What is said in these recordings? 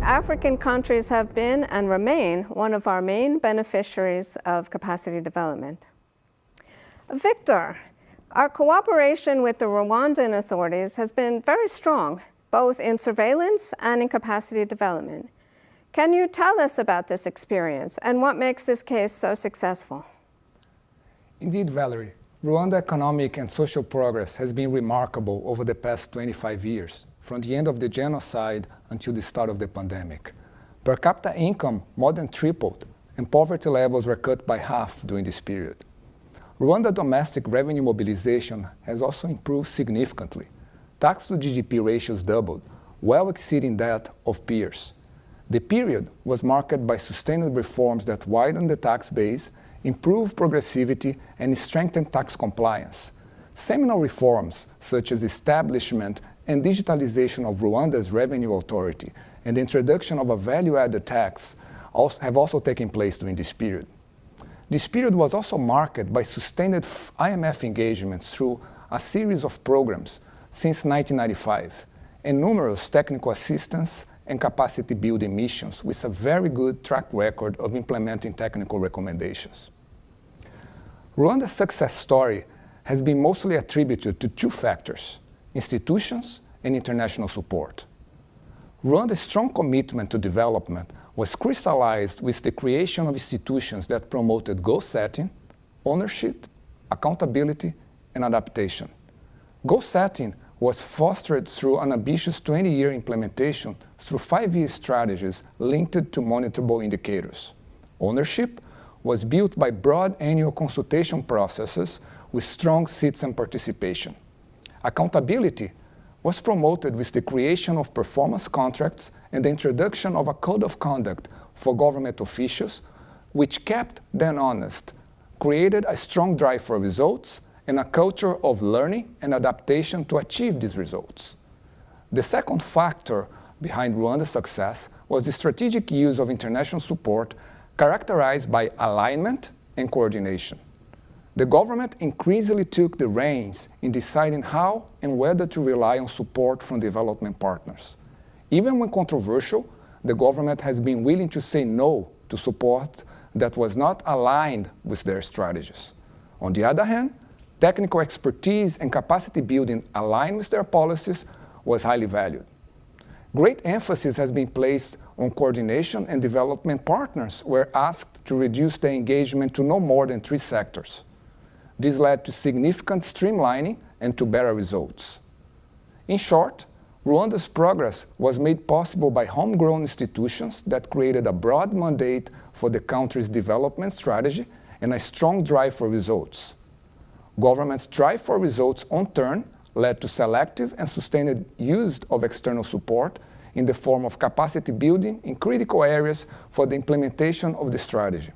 African countries have been and remain one of our main beneficiaries of capacity development. Victor, our cooperation with the Rwandan authorities has been very strong, both in surveillance and in capacity development. Can you tell us about this experience and what makes this case so successful? Indeed, Valerie. Rwanda's economic and social progress has been remarkable over the past 25 years, from the end of the genocide until the start of the pandemic. Per capita income more than tripled, and poverty levels were cut by half during this period. Rwanda's domestic revenue mobilization has also improved significantly. Tax to GDP ratios doubled, well exceeding that of peers. The period was marked by sustained reforms that widened the tax base, improved progressivity, and strengthened tax compliance. Seminal reforms, such as establishment and digitalization of Rwanda's revenue authority and the introduction of a value-added tax, have also taken place during this period. This period was also marked by sustained IMF engagements through a series of programs since 1995, and numerous technical assistance and capacity building missions with a very good track record of implementing technical recommendations. Rwanda's success story has been mostly attributed to two factors: institutions and international support. Rwanda's strong commitment to development was crystallized with the creation of institutions that promoted goal setting, ownership, accountability, and adaptation. Goal setting was fostered through an ambitious 20-year implementation through 5-year strategies linked to monitorable indicators. Ownership was built by broad annual consultation processes with strong citizen participation. Accountability was promoted with the creation of performance contracts and the introduction of a code of conduct for government officials, which kept them honest, created a strong drive for results, and a culture of learning and adaptation to achieve these results. The second factor behind Rwanda's success was the strategic use of international support characterized by alignment and coordination. The government increasingly took the reins in deciding how and whether to rely on support from development partners. Even when controversial, the government has been willing to say no to support that was not aligned with their strategies. On the other hand, technical expertise and capacity building aligned with their policies was highly valued. Great emphasis has been placed on coordination, and development partners were asked to reduce their engagement to no more than 3 sectors. This led to significant streamlining and to better results. In short, Rwanda's progress was made possible by homegrown institutions that created a broad mandate for the country's development strategy and a strong drive for results. Government's drive for results, in turn, led to selective and sustained use of external support in the form of capacity building in critical areas for the implementation of the strategy.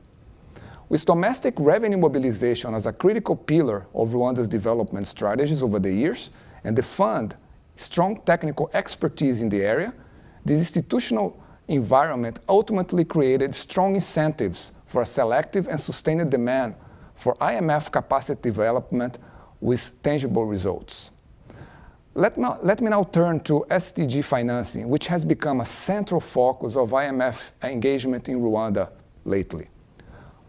With domestic revenue mobilization as a critical pillar of Rwanda's development strategies over the years, and the fund strong technical expertise in the area, this institutional environment ultimately created strong incentives for a selective and sustained demand for IMF capacity development with tangible results. Let me now turn to Sdg Financing, which has become a central focus of IMF engagement in Rwanda lately.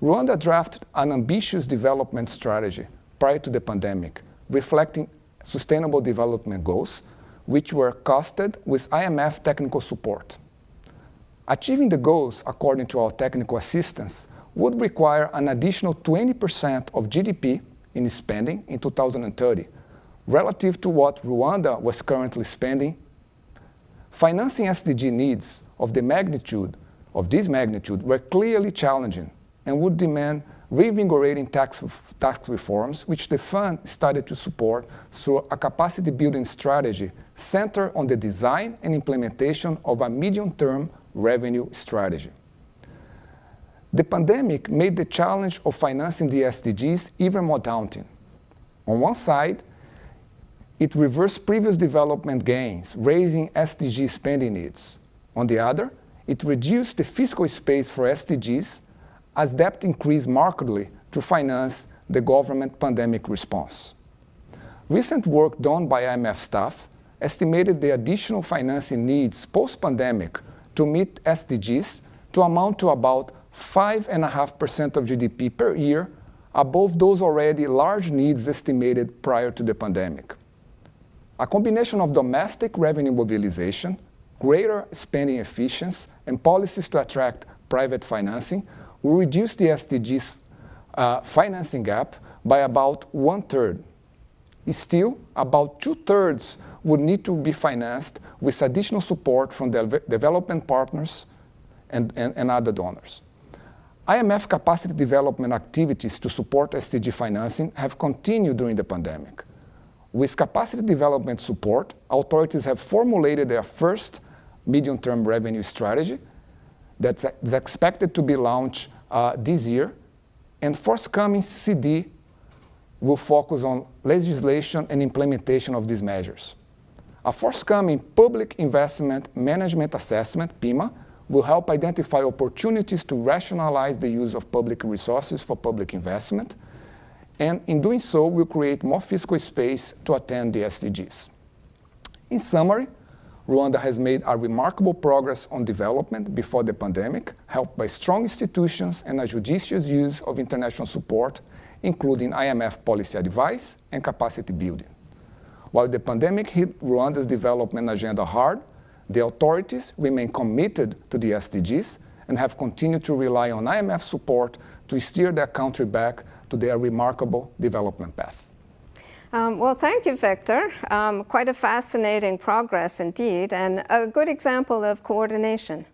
Rwanda drafted an ambitious development strategy prior to the pandemic, reflecting sustainable development goals, which were costed with IMF technical support. Achieving the goals, according to our technical assistance, would require an additional 20% of GDP in spending in 2030, relative to what Rwanda was currently spending. Financing SDG needs of this magnitude were clearly challenging and would demand reinvigorating tax reforms, which the fund started to support through a capacity building strategy centered on the design and implementation of a medium-term revenue strategy. The pandemic made the challenge of financing the SDGs even more daunting. On one side, it reversed previous development gains, raising SDG spending needs. On the other, it reduced the fiscal space for SDGs as debt increased markedly to finance the government pandemic response. Recent work done by IMF staff estimated the additional financing needs post-pandemic to meet SDGs to amount to about 5.5% of GDP per year, above those already large needs estimated prior to the pandemic. A combination of domestic revenue mobilization, greater spending efficiency, and policies to attract private financing will reduce the SDGs financing gap by about 1/3. Still, about 2/3 would need to be financed with additional support from development partners and other donors. IMF capacity development activities to support SDG financing have continued during the pandemic. With capacity development support, authorities have formulated their first medium-term revenue strategy that's expected to be launched this year, and forthcoming CD will focus on legislation and implementation of these measures. A forthcoming Public Investment Management Assessment, PIMA, will help identify opportunities to rationalize the use of public resources for public investment, and in doing so, will create more fiscal space to attain the SDGs. In summary, Rwanda has made a remarkable progress on development before the pandemic, helped by strong institutions and a judicious use of international support, including IMF policy advice and capacity building. While the pandemic hit Rwanda's development agenda hard, the authorities remain committed to the SDGs and have continued to rely on IMF support to steer their country back to their remarkable development path. Well, thank you, Victor. Quite a fascinating progress indeed, and a good example of coordination.